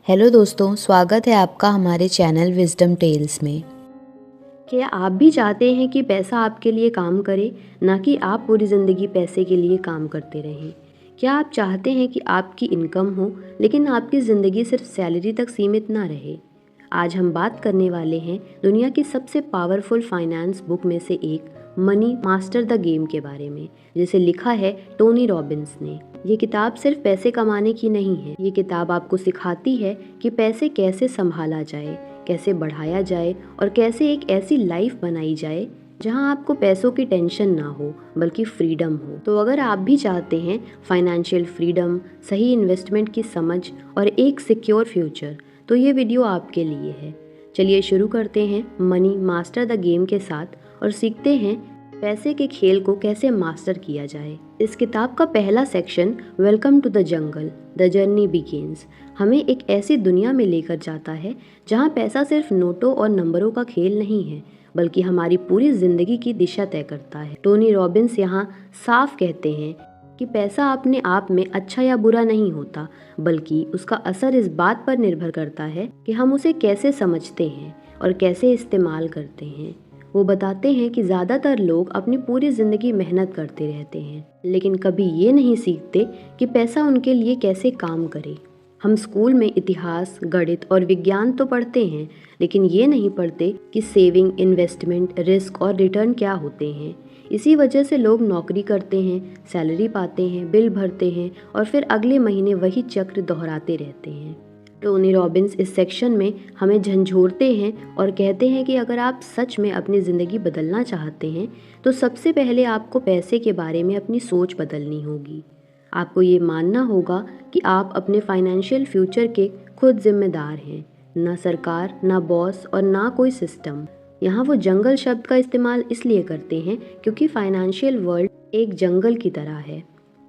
Hello दोस्तों, स्वागत है आपका हमारे चैनल विजडम टेल्स में। क्या आप भी चाहते हैं कि पैसा आपके लिए काम करे, ना कि आप पूरी ज़िंदगी पैसे के लिए काम करते रहें? क्या आप चाहते हैं कि आपकी इनकम हो लेकिन आपकी ज़िंदगी सिर्फ सैलरी तक सीमित ना रहे? आज हम बात करने वाले हैं दुनिया की सबसे पावरफुल फाइनेंस बुक में से एक, मनी मास्टर द गेम के बारे में, जिसे लिखा है टोनी रॉबिन्स ने। ये किताब सिर्फ पैसे कमाने की नहीं है, ये किताब आपको सिखाती है कि पैसे कैसे संभाला जाए, कैसे बढ़ाया जाए और कैसे एक ऐसी लाइफ बनाई जाए जहां आपको पैसों की टेंशन ना हो बल्कि फ्रीडम हो। तो अगर आप भी चाहते हैं फाइनेंशियल फ्रीडम, सही इन्वेस्टमेंट की समझ और एक सिक्योर फ्यूचर, तो ये वीडियो आपके लिए है। चलिए शुरू करते हैं मनी मास्टर द गेम के साथ और सीखते हैं पैसे के खेल को कैसे मास्टर किया जाए। इस किताब का पहला section, welcome to the jungle, the journey begins, हमें एक ऐसी दुनिया में लेकर जाता है जहां पैसा सिर्फ नोटों और नंबरों का खेल नहीं है, बल्कि हमारी पूरी जिंदगी की दिशा तय करता है। टोनी रॉबिन्स यहाँ साफ कहते हैं कि पैसा अपने आप में अच्छा या बुरा नहीं होता, बल्कि उसका असर इस बात पर निर्भर करता है कि हम उसे कैसे समझते हैं और कैसे इस्तेमाल करते हैं। वो बताते हैं कि ज़्यादातर लोग अपनी पूरी ज़िंदगी मेहनत करते रहते हैं, लेकिन कभी ये नहीं सीखते कि पैसा उनके लिए कैसे काम करे। हम स्कूल में इतिहास, गणित और विज्ञान तो पढ़ते हैं, लेकिन ये नहीं पढ़ते कि सेविंग, इन्वेस्टमेंट, रिस्क और रिटर्न क्या होते हैं। इसी वजह से लोग नौकरी करते हैं, सैलरी पाते हैं, बिल भरते हैं और फिर अगले महीने वही चक्र दोहराते रहते हैं। टोनी रॉबिन्स इस सेक्शन में हमें झंझोरते हैं और कहते हैं कि अगर आप सच में अपनी ज़िंदगी बदलना चाहते हैं तो सबसे पहले आपको पैसे के बारे में अपनी सोच बदलनी होगी। आपको ये मानना होगा कि आप अपने फाइनेंशियल फ्यूचर के खुद जिम्मेदार हैं, ना सरकार, ना बॉस और ना कोई सिस्टम। यहाँ वो जंगल शब्द का इस्तेमाल इसलिए करते हैं क्योंकि फाइनेंशियल वर्ल्ड एक जंगल की तरह है,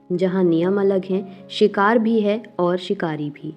जहाँ नियम अलग हैं, शिकार भी है और शिकारी भी।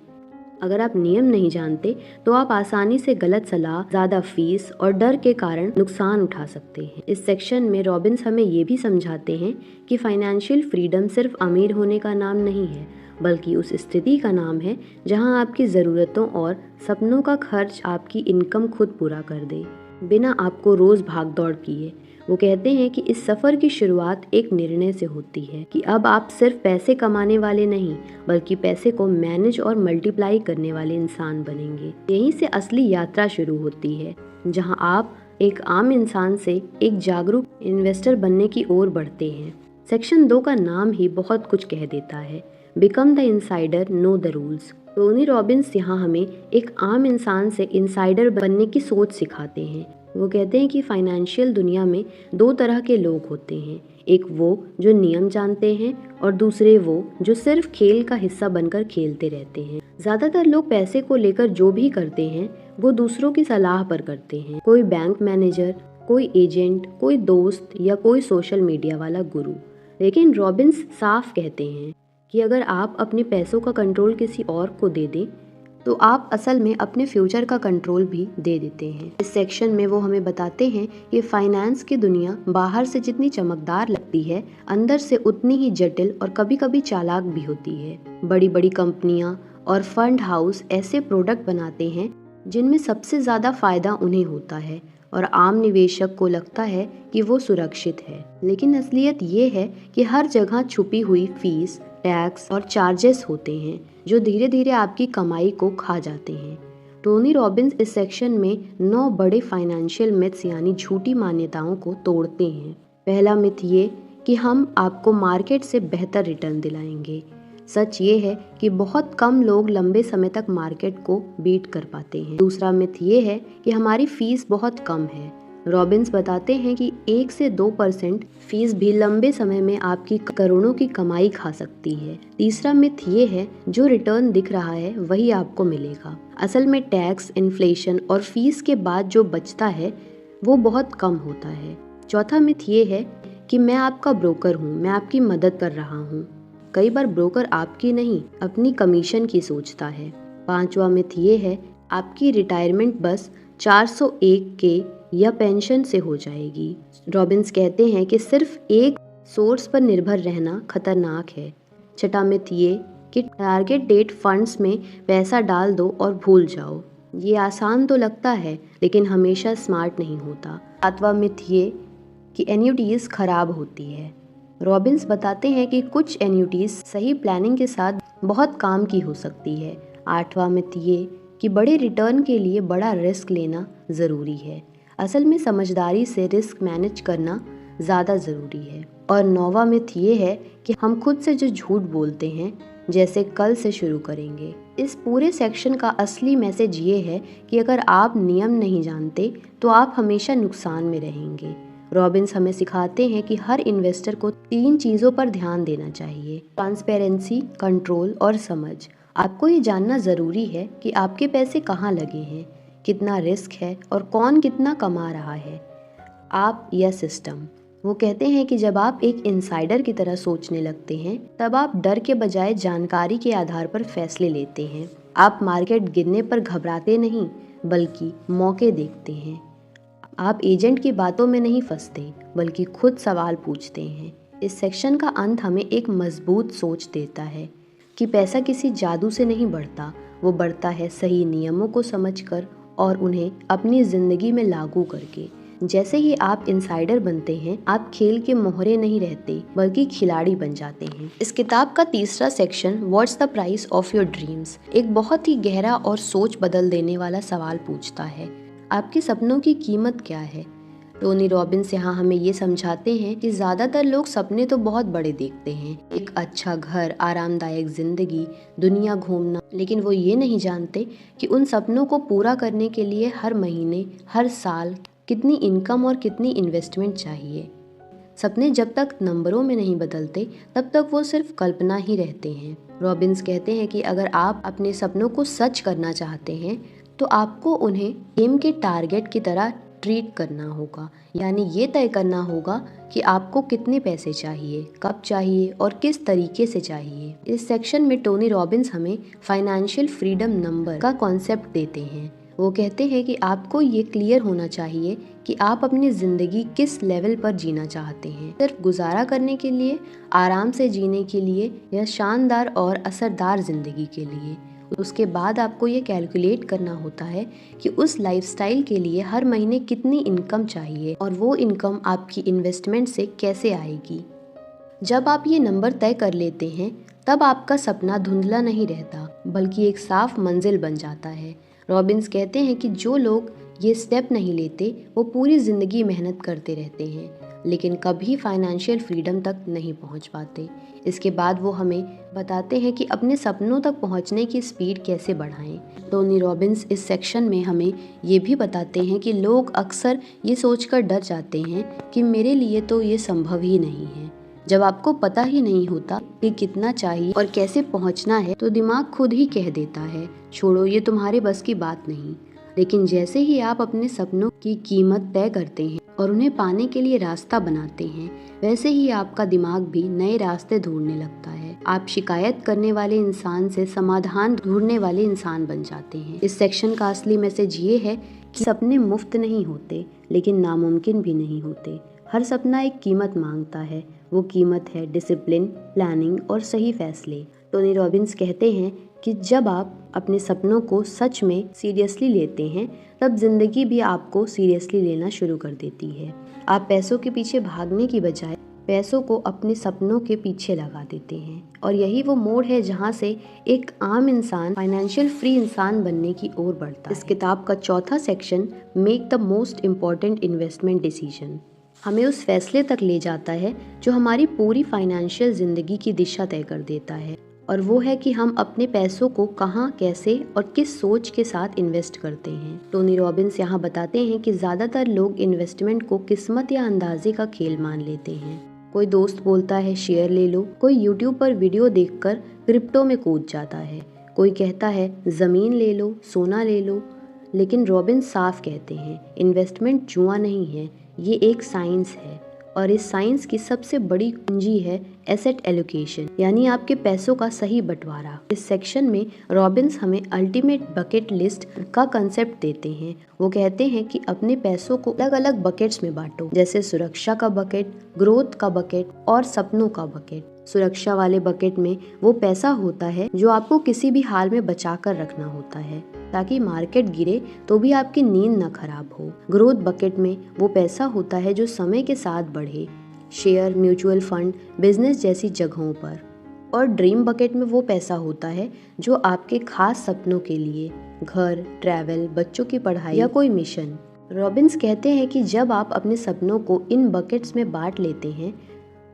अगर आप नियम नहीं जानते तो आप आसानी से गलत सलाह, ज़्यादा फीस और डर के कारण नुकसान उठा सकते हैं। इस सेक्शन में रॉबिन्स हमें ये भी समझाते हैं कि फाइनेंशियल फ्रीडम सिर्फ अमीर होने का नाम नहीं है, बल्कि उस स्थिति का नाम है जहां आपकी ज़रूरतों और सपनों का खर्च आपकी इनकम खुद पूरा कर दे, बिना आपको रोज़ भाग दौड़ किए। वो कहते हैं कि इस सफ़र की शुरुआत एक निर्णय से होती है कि अब आप सिर्फ पैसे कमाने वाले नहीं, बल्कि पैसे को मैनेज और मल्टीप्लाई करने वाले इंसान बनेंगे। यहीं से असली यात्रा शुरू होती है, जहां आप एक आम इंसान से एक जागरूक इन्वेस्टर बनने की ओर बढ़ते हैं। सेक्शन 2 का नाम ही बहुत कुछ कह देता है, become the insider, know the rules. Tony Robbins यहाँ हमें एक आम इंसान से इनसाइडर बनने की सोच सिखाते हैं। वो कहते हैं कि फाइनेंशियल दुनिया में दो तरह के लोग होते हैं, एक वो जो नियम जानते हैं और दूसरे वो जो सिर्फ खेल का हिस्सा बनकर खेलते रहते हैं। ज़्यादातर लोग पैसे को लेकर जो भी करते हैं वो दूसरों की सलाह पर करते हैं, कोई बैंक मैनेजर, कोई एजेंट, कोई दोस्त या कोई सोशल मीडिया वाला गुरु। लेकिन रॉबिन्स साफ कहते हैं कि अगर आप अपने पैसों का कंट्रोल किसी और को दे दें तो आप असल में अपने फ्यूचर का कंट्रोल भी दे देते हैं। इस सेक्शन में वो हमें बताते हैं कि फाइनेंस की दुनिया बाहर से जितनी चमकदार लगती है, अंदर से उतनी ही जटिल और कभी कभी चालाक भी होती है। बड़ी बड़ी कंपनियां और फंड हाउस ऐसे प्रोडक्ट बनाते हैं जिनमें सबसे ज़्यादा फायदा उन्हें होता है और आम निवेशक को लगता है कि वो सुरक्षित है, लेकिन असलियत ये है कि हर जगह छुपी हुई फीस, टैक्स और चार्जेस होते हैं जो धीरे धीरे आपकी कमाई को खा जाते हैं। टोनी रॉबिन्स इस सेक्शन में 9 बड़े फाइनेंशियल मिथ्स यानी झूठी मान्यताओं को तोड़ते हैं। पहला मिथ ये कि हम आपको मार्केट से बेहतर रिटर्न दिलाएंगे। सच ये है कि बहुत कम लोग लंबे समय तक मार्केट को बीट कर पाते हैं। दूसरा मिथ ये है कि हमारी फीस बहुत कम है। रॉबिन्स बताते हैं कि 1 से 2% फीस भी लंबे समय में आपकी करोड़ों की कमाई खा सकती है। तीसरा मिथ ये है जो रिटर्न दिख रहा है वही आपको मिलेगा। असल में टैक्स, इन्फ्लेशन और फीस के बाद जो बचता है वो बहुत कम होता है। चौथा मिथ ये है कि मैं आपका ब्रोकर हूँ, मैं आपकी मदद कर रहा हूँ। कई बार ब्रोकर आपकी नहीं, अपनी कमीशन की सोचता है। पांचवा मिथ ये है आपकी रिटायरमेंट बस 401 के या पेंशन से हो जाएगी। रॉबिन्स कहते हैं कि सिर्फ एक सोर्स पर निर्भर रहना खतरनाक है। छठा मिथ ये कि टारगेट डेट फंड्स में पैसा डाल दो और भूल जाओ। ये आसान तो लगता है लेकिन हमेशा स्मार्ट नहीं होता। 7वां मिथ ये कि एन्युटीज़ खराब होती है। रॉबिन्स बताते हैं कि कुछ एन्युटीज़ सही प्लानिंग के साथ बहुत काम की हो सकती है। 8वां मिथ ये कि बड़े रिटर्न के लिए बड़ा रिस्क लेना ज़रूरी है। असल में समझदारी से रिस्क मैनेज करना ज़्यादा ज़रूरी है। और 9वां मिथ ये है कि हम खुद से जो झूठ बोलते हैं, जैसे कल से शुरू करेंगे। इस पूरे सेक्शन का असली मैसेज ये है कि अगर आप नियम नहीं जानते तो आप हमेशा नुकसान में रहेंगे। रॉबिन्स हमें सिखाते हैं कि हर इन्वेस्टर को 3 चीज़ों पर ध्यान देना चाहिए: ट्रांसपेरेंसी, कंट्रोल और समझ। आपको ये जानना ज़रूरी है कि आपके पैसे कहाँ लगे हैं, कितना रिस्क है और कौन कितना कमा रहा है, आप या सिस्टम। वो कहते हैं कि जब आप एक इनसाइडर की तरह सोचने लगते हैं तब आप डर के बजाय जानकारी के आधार पर फैसले लेते हैं। आप मार्केट गिरने पर घबराते नहीं बल्कि मौके देखते हैं। आप एजेंट की बातों में नहीं फंसते बल्कि खुद सवाल पूछते हैं। इस सेक्शन का अंत हमें एक मजबूत सोच देता है कि पैसा किसी जादू से नहीं बढ़ता, वो बढ़ता है सही नियमों को समझकर और उन्हें अपनी ज़िंदगी में लागू करके। जैसे ही आप इनसाइडर बनते हैं, आप खेल के मोहरे नहीं रहते बल्कि खिलाड़ी बन जाते हैं। इस किताब का तीसरा section what's the price of your dreams एक बहुत ही गहरा और सोच बदल देने वाला सवाल पूछता है। आपके सपनों की कीमत क्या है? टोनी रॉबिन्स यहाँ हमें ये समझाते हैं कि ज़्यादातर लोग सपने तो बहुत बड़े देखते हैं, एक अच्छा घर, आरामदायक जिंदगी, दुनिया घूमना, लेकिन वो ये नहीं जानते कि उन सपनों को पूरा करने के लिए हर महीने, हर साल कितनी इनकम और कितनी इन्वेस्टमेंट चाहिए। सपने जब तक नंबरों में नहीं बदलते तब तक वो सिर्फ कल्पना ही रहते हैं। रॉबिन्स कहते हैं कि अगर आप अपने सपनों को सच करना चाहते हैं तो आपको उन्हें गेम के टारगेट की तरह ट्रीट करना होगा, यानी ये तय करना होगा कि आपको कितने पैसे चाहिए, कब चाहिए और किस तरीके से चाहिए। इस सेक्शन में टोनी रॉबिन्स हमें फाइनेंशियल फ्रीडम नंबर का कॉन्सेप्ट देते हैं। वो कहते हैं कि आपको ये क्लियर होना चाहिए कि आप अपनी ज़िंदगी किस लेवल पर जीना चाहते हैं, सिर्फ गुजारा करने के लिए, आराम से जीने के लिए या शानदार और असरदार ज़िंदगी के लिए। उसके बाद आपको ये कैलकुलेट करना होता है कि उस लाइफस्टाइल के लिए हर महीने कितनी इनकम चाहिए और वो इनकम आपकी इन्वेस्टमेंट से कैसे आएगी। जब आप ये नंबर तय कर लेते हैं तब आपका सपना धुंधला नहीं रहता बल्कि एक साफ मंजिल बन जाता है। रॉबिन्स कहते हैं कि जो लोग ये स्टेप नहीं लेते वो पूरी ज़िंदगी मेहनत करते रहते हैं लेकिन कभी फाइनेंशियल फ्रीडम तक नहीं पहुंच पाते। इसके बाद वो हमें बताते हैं कि अपने सपनों तक पहुंचने की स्पीड कैसे बढ़ाएं। टोनी रॉबिन्स इस सेक्शन में हमें ये भी बताते हैं कि लोग अक्सर ये सोचकर डर जाते हैं कि मेरे लिए तो ये संभव ही नहीं है। जब आपको पता ही नहीं होता कि कितना चाहिए और कैसे पहुंचना है तो दिमाग खुद ही कह देता है, छोड़ो ये तुम्हारे बस की बात नहीं। लेकिन जैसे ही आप अपने सपनों की कीमत तय करते हैं और उन्हें पाने के लिए रास्ता बनाते हैं, वैसे ही आपका दिमाग भी नए रास्ते ढूंढने लगता है। आप शिकायत करने वाले इंसान से समाधान ढूंढने वाले इंसान बन जाते हैं। इस सेक्शन का असली मैसेज ये है कि सपने मुफ्त नहीं होते लेकिन नामुमकिन भी नहीं होते। हर सपना एक कीमत मांगता है, वो कीमत है डिसिप्लिन, प्लानिंग और सही फैसले। टोनी रॉबिन्स कहते हैं कि जब आप अपने सपनों को सच में सीरियसली लेते हैं तब जिंदगी भी आपको सीरियसली लेना शुरू कर देती है। आप पैसों के पीछे भागने की बजाय पैसों को अपने सपनों के पीछे लगा देते हैं और यही वो मोड़ है जहाँ से एक आम इंसान फाइनेंशियल फ्री इंसान बनने की ओर बढ़ता है। इस किताब का चौथा section make the most important investment decision हमें उस फैसले तक ले जाता है जो हमारी पूरी फाइनेंशियल ज़िंदगी की दिशा तय कर देता है, और वो है कि हम अपने पैसों को कहाँ, कैसे और किस सोच के साथ इन्वेस्ट करते हैं। टोनी रॉबिन्स यहाँ बताते हैं कि ज़्यादातर लोग इन्वेस्टमेंट को किस्मत या अंदाजे का खेल मान लेते हैं। कोई दोस्त बोलता है शेयर ले लो, कोई यूट्यूब पर वीडियो देखकर क्रिप्टो में कूद जाता है, कोई कहता है ज़मीन ले लो, सोना ले लो। लेकिन रॉबिन्स साफ कहते हैं इन्वेस्टमेंट जुआ नहीं है, ये एक साइंस है और इस साइंस की सबसे बड़ी कुंजी है एसेट एलोकेशन, यानी आपके पैसों का सही बंटवारा। इस सेक्शन में रॉबिन्स हमें अल्टीमेट बकेट लिस्ट का कंसेप्ट देते हैं। वो कहते हैं कि अपने पैसों को अलग अलग बकेट्स में बांटो, जैसे सुरक्षा का बकेट, ग्रोथ का बकेट और सपनों का बकेट। सुरक्षा वाले बकेट में वो पैसा होता है जो आपको किसी भी हाल में बचा कर रखना होता है ताकि मार्केट गिरे तो भी आपकी नींद न खराब हो। ग्रोथ बकेट में वो पैसा होता है जो समय के साथ बढ़े, शेयर, म्यूचुअल फंड, बिजनेस जैसी जगहों पर। और ड्रीम बकेट में वो पैसा होता है जो आपके खास सपनों के लिए, घर, ट्रैवल, बच्चों की पढ़ाई या कोई मिशन। रॉबिन्स कहते हैं कि जब आप अपने सपनों को इन बकेट्स में बांट लेते हैं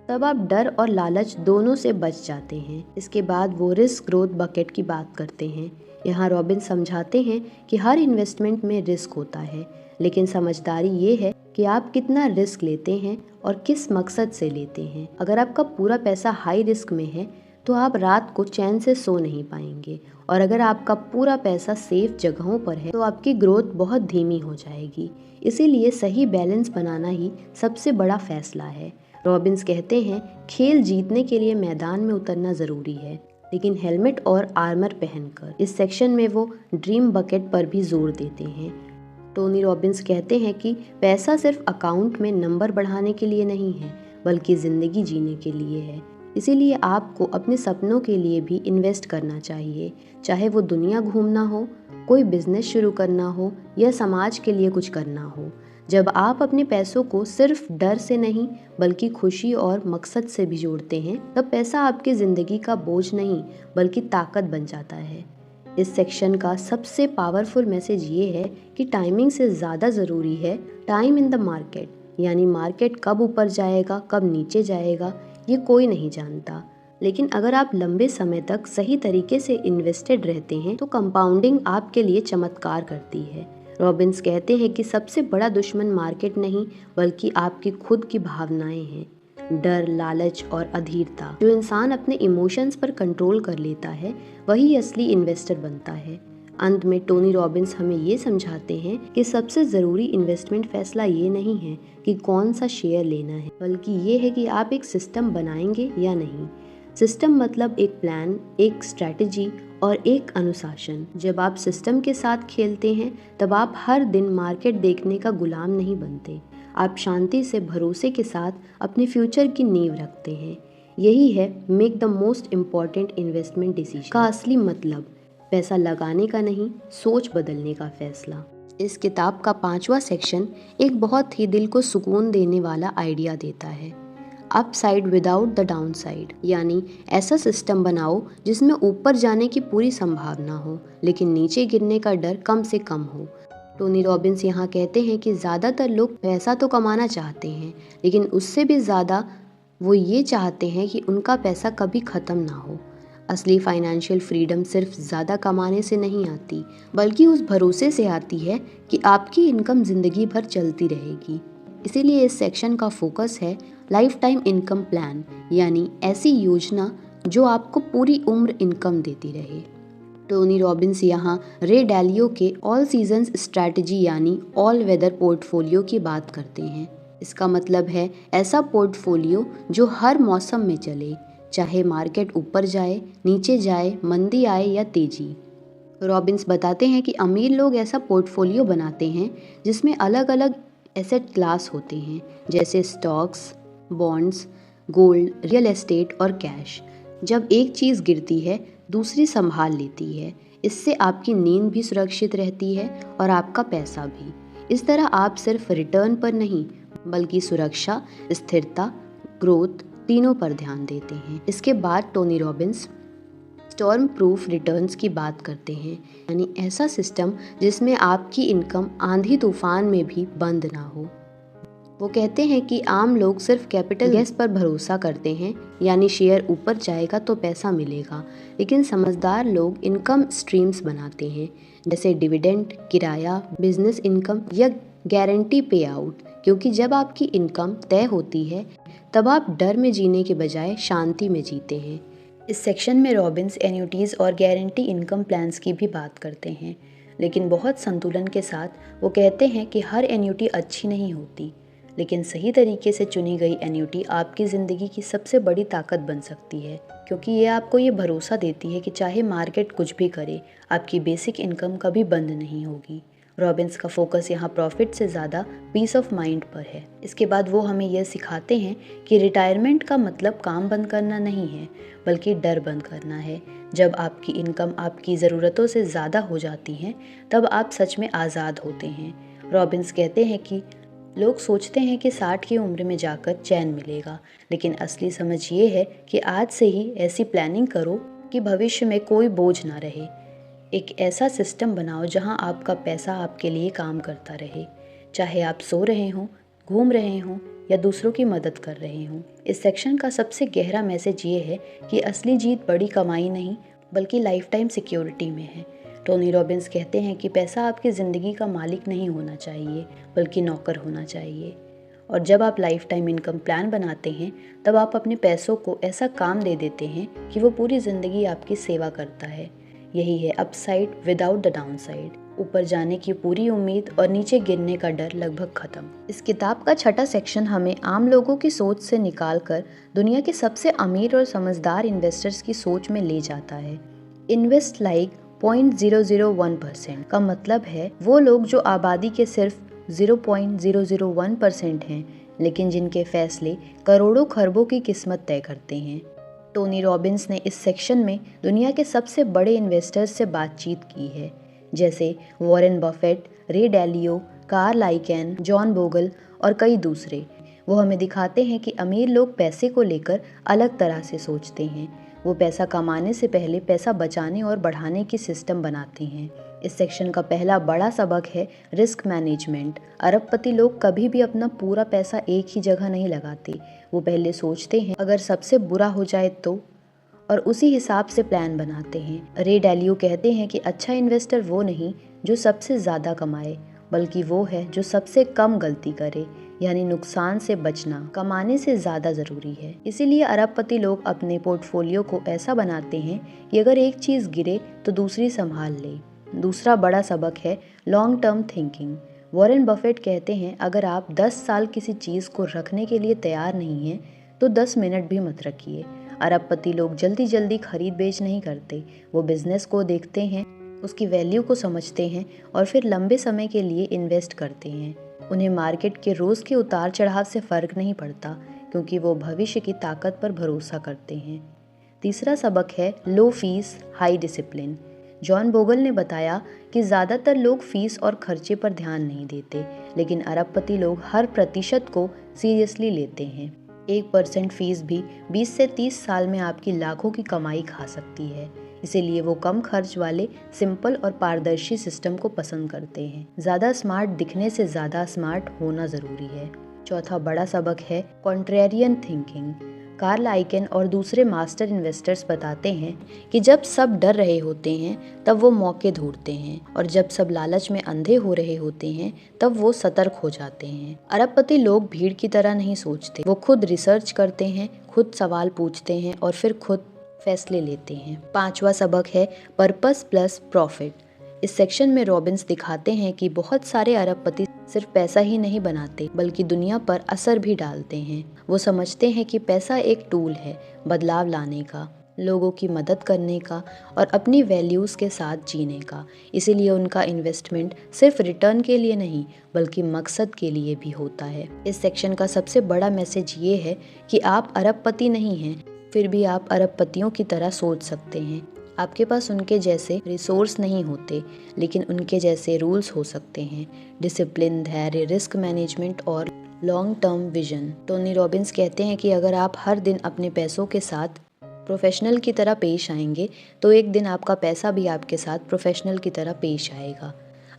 तब आप डर और लालच दोनों से बच जाते हैं। इसके बाद वो रिस्क ग्रोथ बकेट की बात करते हैं। यहाँ रॉबिन्स समझाते हैं कि हर इन्वेस्टमेंट में रिस्क होता है, लेकिन समझदारी ये है कि आप कितना रिस्क लेते हैं और किस मकसद से लेते हैं। अगर आपका पूरा पैसा हाई रिस्क में है तो आप रात को चैन से सो नहीं पाएंगे, और अगर आपका पूरा पैसा सेफ जगहों पर है तो आपकी ग्रोथ बहुत धीमी हो जाएगी। इसीलिए सही बैलेंस बनाना ही सबसे बड़ा फैसला है। रॉबिन्स कहते हैं, खेल जीतने के लिए मैदान में उतरना ज़रूरी है, लेकिन हेलमेट और आर्मर पहनकर। इस सेक्शन में वो ड्रीम बकेट पर भी जोर देते हैं। टोनी रॉबिन्स कहते हैं कि पैसा सिर्फ अकाउंट में नंबर बढ़ाने के लिए नहीं है, बल्कि ज़िंदगी जीने के लिए है। इसीलिए आपको अपने सपनों के लिए भी इन्वेस्ट करना चाहिए, चाहे वो दुनिया घूमना हो, कोई बिजनेस शुरू करना हो या समाज के लिए कुछ करना हो। जब आप अपने पैसों को सिर्फ डर से नहीं बल्कि खुशी और मकसद से भी जोड़ते हैं, तब पैसा आपकी ज़िंदगी का बोझ नहीं बल्कि ताकत बन जाता है। इस सेक्शन का सबसे पावरफुल मैसेज ये है कि टाइमिंग से ज़्यादा ज़रूरी है टाइम इन द मार्केट, यानी मार्केट कब ऊपर जाएगा कब नीचे जाएगा ये कोई नहीं जानता, लेकिन अगर आप लंबे समय तक सही तरीके से इन्वेस्टेड रहते हैं तो कंपाउंडिंग आपके लिए चमत्कार करती है। रॉबिन्स कहते हैं कि सबसे बड़ा दुश्मन मार्केट नहीं बल्कि आपकी खुद की भावनाएं हैं। डर, लालच और अधीरता। जो इंसान अपने इमोशंस पर कंट्रोल कर लेता है वही असली इन्वेस्टर बनता है। अंत में टोनी रॉबिन्स हमें ये समझाते हैं कि सबसे ज़रूरी इन्वेस्टमेंट फैसला ये नहीं है कि कौन सा शेयर लेना है, बल्कि ये है कि आप एक सिस्टम बनाएंगे या नहीं। सिस्टम मतलब एक प्लान, एक स्ट्रैटेजी और एक अनुशासन। जब आप सिस्टम के साथ खेलते हैं तब आप हर दिन मार्केट देखने का गुलाम नहीं बनते, आप शांति से भरोसे के साथ अपने फ्यूचर की नींव रखते हैं। यही है make the most important investment decision का असली मतलब, पैसा लगाने का नहीं, सोच बदलने का फैसला। इस किताब का 5वां सेक्शन एक बहुत ही दिल को सुकून देने वाला आइडिया देता है, अपसाइड विदाउट द डाउनसाइड, यानी ऐसा सिस्टम बनाओ जिसमें ऊपर जाने की पूरी संभावना हो लेकिन नीचे गिरने का डर कम से कम हो। टोनी रॉबिन्स यहाँ कहते हैं कि ज़्यादातर लोग पैसा तो कमाना चाहते हैं, लेकिन उससे भी ज़्यादा वो ये चाहते हैं कि उनका पैसा कभी ख़त्म ना हो। असली फाइनेंशियल फ्रीडम सिर्फ ज़्यादा कमाने से नहीं आती, बल्कि उस भरोसे से आती है कि आपकी इनकम ज़िंदगी भर चलती रहेगी। इसीलिए इस सेक्शन का फोकस है लाइफ टाइम इनकम प्लान, यानी ऐसी योजना जो आपको पूरी उम्र इनकम देती रहे। टोनी रॉबिन्स यहाँ रे डालियो के ऑल सीजन्स स्ट्रैटेजी यानी ऑल वेदर पोर्टफोलियो की बात करते हैं। इसका मतलब है ऐसा पोर्टफोलियो जो हर मौसम में चले, चाहे मार्केट ऊपर जाए, नीचे जाए, मंदी आए या तेजी। रॉबिन्स बताते हैं कि अमीर लोग ऐसा पोर्टफोलियो बनाते हैं जिसमें अलग अलग एसेट क्लास होते हैं, जैसे stocks, bonds, gold, real estate और कैश। जब एक चीज़ गिरती है दूसरी संभाल लेती है। इससे आपकी नींद भी सुरक्षित रहती है और आपका पैसा भी। इस तरह आप सिर्फ रिटर्न पर नहीं बल्कि सुरक्षा, स्थिरता, ग्रोथ तीनों पर ध्यान देते हैं। इसके बाद Tony Robbins storm proof returns की बात करते हैं, यानी ऐसा सिस्टम जिसमें आपकी इनकम आंधी तूफान में भी बंद ना हो। वो कहते हैं कि आम लोग सिर्फ कैपिटल गेस पर भरोसा करते हैं, यानी शेयर ऊपर जाएगा तो पैसा मिलेगा, लेकिन समझदार लोग इनकम स्ट्रीम्स बनाते हैं, जैसे डिविडेंड, किराया, बिजनेस इनकम या गारंटी पे आउट। क्योंकि जब आपकी इनकम तय होती है तब आप डर में जीने के बजाय शांति में जीते हैं। इस सेक्शन में रॉबिन्स एन्युटीज़ और गारंटी इनकम प्लान्स की भी बात करते हैं, लेकिन बहुत संतुलन के साथ। वो कहते हैं कि हर एन्युटी अच्छी नहीं होती, लेकिन सही तरीके से चुनी गई एन्युटी आपकी ज़िंदगी की सबसे बड़ी ताकत बन सकती है, क्योंकि ये आपको ये भरोसा देती है कि चाहे मार्केट कुछ भी करे, आपकी बेसिक इनकम कभी बंद नहीं होगी। रॉबिन्स का फोकस यहाँ प्रॉफिट से ज़्यादा पीस ऑफ माइंड पर है। इसके बाद वो हमें यह सिखाते हैं कि रिटायरमेंट का मतलब काम बंद करना नहीं है, बल्कि डर बंद करना है। जब आपकी इनकम आपकी ज़रूरतों से ज़्यादा हो जाती है, तब आप सच में आज़ाद होते हैं। रॉबिन्स कहते हैं कि लोग सोचते हैं कि 60 की उम्र में जाकर चैन मिलेगा, लेकिन असली समझ ये है कि आज से ही ऐसी प्लानिंग करो कि भविष्य में कोई बोझ ना रहे। एक ऐसा सिस्टम बनाओ जहां आपका पैसा आपके लिए काम करता रहे, चाहे आप सो रहे हों, घूम रहे हों या दूसरों की मदद कर रहे हों। इस सेक्शन का सबसे गहरा मैसेज ये है कि असली जीत बड़ी कमाई नहीं, बल्कि लाइफ टाइम सिक्योरिटी में है। टोनी रॉबिन्स कहते हैं कि पैसा आपकी ज़िंदगी का मालिक नहीं होना चाहिए, बल्कि नौकर होना चाहिए। और जब आप लाइफ टाइम इनकम प्लान बनाते हैं, तब आप अपने पैसों को ऐसा काम दे देते हैं कि वो पूरी ज़िंदगी आपकी सेवा करता है। यही है अपसाइड विदाउट द डाउनसाइड, ऊपर जाने की पूरी उम्मीद और नीचे गिरने का डर लगभग खत्म। इस किताब का छठा सेक्शन हमें आम लोगों की सोच से निकालकर दुनिया के सबसे अमीर और समझदार इन्वेस्टर्स की सोच में ले जाता है। इन्वेस्ट लाइक 0.001% का मतलब है वो लोग जो आबादी के सिर्फ 0.001% हैं, लेकिन जिनके फैसले करोड़ों खरबों की किस्मत तय करते हैं। टोनी रॉबिन्स ने इस सेक्शन में दुनिया के सबसे बड़े इन्वेस्टर्स से बातचीत की है, जैसे वॉरेन बफेट, रे डैलियो, कार्ल आइकेन, जॉन बोगल और कई दूसरे। वो हमें दिखाते हैं कि अमीर लोग पैसे को लेकर अलग तरह से सोचते हैं। वो पैसा कमाने से पहले पैसा बचाने और बढ़ाने की सिस्टम बनाते हैं। इस सेक्शन का पहला बड़ा सबक है रिस्क मैनेजमेंट। अरबपति लोग कभी भी अपना पूरा पैसा एक ही जगह नहीं लगाते। वो पहले सोचते हैं अगर सबसे बुरा हो जाए तो, और उसी हिसाब से प्लान बनाते हैं। रे डैलियो कहते हैं कि अच्छा इन्वेस्टर वो नहीं जो सबसे ज़्यादा कमाए, बल्कि वो है जो सबसे कम गलती करे, यानी नुकसान से बचना कमाने से ज़्यादा ज़रूरी है। इसीलिए अरबपति लोग अपने पोर्टफोलियो को ऐसा बनाते हैं कि अगर एक चीज़ गिरे तो दूसरी संभाल ले। दूसरा बड़ा सबक है long term thinking. Warren Buffett कहते हैं अगर आप 10 साल किसी चीज़ को रखने के लिए तैयार नहीं हैं तो 10 मिनट भी मत रखिए। अरबपति लोग जल्दी जल्दी खरीद बेच नहीं करते। वो बिजनेस को देखते हैं, उसकी वैल्यू को समझते हैं और फिर लंबे समय के लिए इन्वेस्ट करते हैं। उन्हें मार्केट के रोज़ के उतार चढ़ाव से फ़र्क नहीं पड़ता, क्योंकि वो भविष्य की ताकत पर भरोसा करते हैं। तीसरा सबक है low fees high discipline. John Bogle ने बताया कि ज़्यादातर लोग फीस और खर्चे पर ध्यान नहीं देते, लेकिन अरबपति लोग हर प्रतिशत को सीरियसली लेते हैं। 1% फीस भी 20 से 30 साल में आपकी लाखों की कमाई खा सकती है। इसीलिए वो कम खर्च वाले सिंपल और पारदर्शी सिस्टम को पसंद करते हैं। ज़्यादा स्मार्ट दिखने से ज़्यादा स्मार्ट होना ज़रूरी है। चौथा बड़ा सबक है कॉन्ट्रेरियन थिंकिंग। कार्ल आइकेन और दूसरे मास्टर इन्वेस्टर्स बताते हैं कि जब सब डर रहे होते हैं तब वो मौके ढूंढते हैं, और जब सब लालच में अंधे हो रहे होते हैं तब वो सतर्क हो जाते हैं। अरबपति लोग भीड़ की तरह नहीं सोचते। वो खुद रिसर्च करते हैं, खुद सवाल पूछते हैं और फिर खुद फैसले लेते हैं। पांचवा सबक है पर्पस प्लस प्रॉफिट। इस सेक्शन में रॉबिन्स दिखाते हैं कि बहुत सारे अरबपति सिर्फ पैसा ही नहीं बनाते, बल्कि दुनिया पर असर भी डालते हैं। वो समझते हैं कि पैसा एक टूल है बदलाव लाने का, लोगों की मदद करने का और अपनी वैल्यूज़ के साथ जीने का। इसीलिए उनका इन्वेस्टमेंट सिर्फ रिटर्न के लिए नहीं, बल्कि मकसद के लिए भी होता है। इस सेक्शन का सबसे बड़ा मैसेज ये है कि आप अरबपति नहीं हैं, फिर भी आप अरबपतियों की तरह सोच सकते हैं। आपके पास उनके जैसे रिसोर्स नहीं होते, लेकिन उनके जैसे रूल्स हो सकते हैं। डिसिप्लिन, धैर्य, रिस्क मैनेजमेंट और long term vision. Tony Robbins कहते हैं कि अगर आप हर दिन अपने पैसों के साथ प्रोफेशनल की तरह पेश आएंगे, तो एक दिन आपका पैसा भी आपके साथ प्रोफेशनल की तरह पेश आएगा।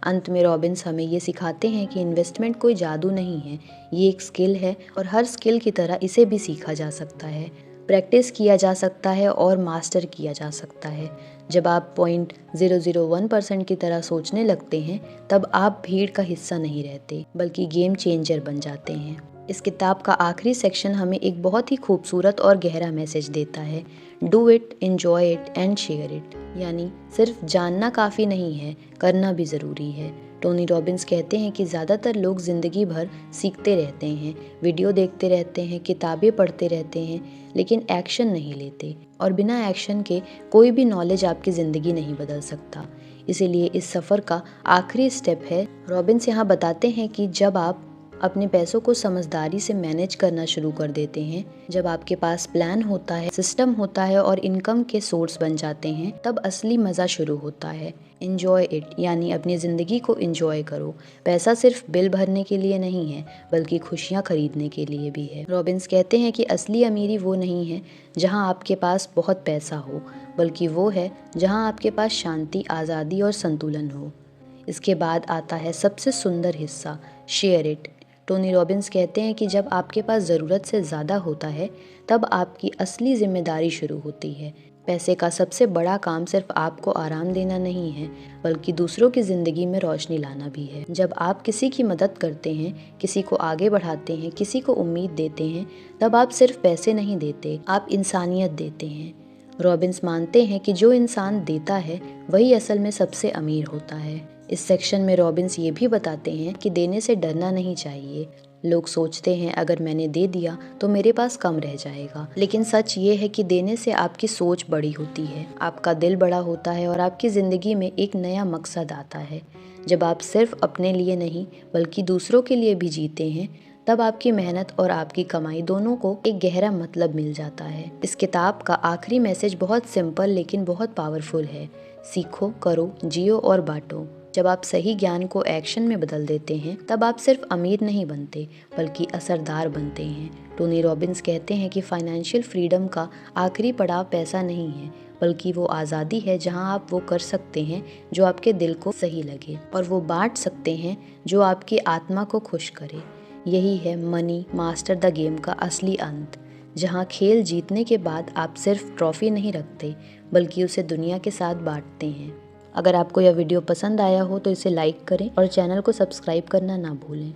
अंत में रॉबिन्स हमें ये सिखाते हैं कि इन्वेस्टमेंट कोई जादू नहीं है, ये एक स्किल है, और हर स्किल की तरह इसे भी सीखा जा सकता है, प्रैक्टिस किया जा सकता है और मास्टर किया जा सकता है। जब आप 0.001% की तरह सोचने लगते हैं, तब आप भीड़ का हिस्सा नहीं रहते, बल्कि गेम चेंजर बन जाते हैं। इस किताब का आखिरी सेक्शन हमें एक बहुत ही खूबसूरत और गहरा मैसेज देता है, do it, enjoy it and share it. यानी सिर्फ जानना काफ़ी नहीं है, करना भी ज़रूरी है। टोनी रॉबिन्स कहते हैं कि ज़्यादातर लोग ज़िंदगी भर सीखते रहते हैं, वीडियो देखते रहते हैं, किताबें पढ़ते रहते हैं, लेकिन एक्शन नहीं लेते, और बिना एक्शन के कोई भी नॉलेज आपकी ज़िंदगी नहीं बदल सकता। इसीलिए इस सफ़र का आखिरी स्टेप है। रॉबिन्स यहाँ बताते हैं कि जब आप अपने पैसों को समझदारी से मैनेज करना शुरू कर देते हैं, जब आपके पास प्लान होता है, सिस्टम होता है और इनकम के सोर्स बन जाते हैं, तब असली मज़ा शुरू होता है। एन्जॉय इट, यानी अपनी ज़िंदगी को एन्जॉय करो। पैसा सिर्फ बिल भरने के लिए नहीं है, बल्कि खुशियाँ खरीदने के लिए भी है। रॉबिन्स कहते हैं कि असली अमीरी वो नहीं है जहाँ आपके पास बहुत पैसा हो, बल्कि वो है जहाँ आपके पास शांति, आज़ादी और संतुलन हो। इसके बाद आता है सबसे सुंदर हिस्सा, शेयर इट। टोनी रॉबिन्स कहते हैं कि जब आपके पास ज़रूरत से ज़्यादा होता है, तब आपकी असली जिम्मेदारी शुरू होती है। पैसे का सबसे बड़ा काम सिर्फ आपको आराम देना नहीं है, बल्कि दूसरों की ज़िंदगी में रोशनी लाना भी है। जब आप किसी की मदद करते हैं, किसी को आगे बढ़ाते हैं, किसी को उम्मीद देते हैं, तब आप सिर्फ पैसे नहीं देते, आप इंसानियत देते हैं। रॉबिन्स मानते हैं कि जो इंसान देता है वही असल में सबसे अमीर होता है। इस सेक्शन में रॉबिन्स ये भी बताते हैं कि देने से डरना नहीं चाहिए। लोग सोचते हैं अगर मैंने दे दिया तो मेरे पास कम रह जाएगा, लेकिन सच ये है कि देने से आपकी सोच बड़ी होती है, आपका दिल बड़ा होता है और आपकी ज़िंदगी में एक नया मकसद आता है। जब आप सिर्फ अपने लिए नहीं बल्कि दूसरों के लिए भी जीते हैं, तब आपकी मेहनत और आपकी कमाई दोनों को एक गहरा मतलब मिल जाता है। इस किताब का आखिरी मैसेज बहुत सिंपल लेकिन बहुत पावरफुल है। सीखो, करो, जियो और बांटो। जब आप सही ज्ञान को एक्शन में बदल देते हैं, तब आप सिर्फ अमीर नहीं बनते, बल्कि असरदार बनते हैं। टोनी रॉबिन्स कहते हैं कि फाइनेंशियल फ्रीडम का आखिरी पड़ाव पैसा नहीं है, बल्कि वो आज़ादी है जहां आप वो कर सकते हैं जो आपके दिल को सही लगे, और वो बांट सकते हैं जो आपकी आत्मा को खुश करे। यही है मनी मास्टर द गेम का असली अंत, जहां खेल जीतने के बाद आप सिर्फ ट्रॉफी नहीं रखते, बल्कि उसे दुनिया के साथ बांटते हैं। अगर आपको यह वीडियो पसंद आया हो तो इसे लाइक करें और चैनल को सब्सक्राइब करना ना भूलें।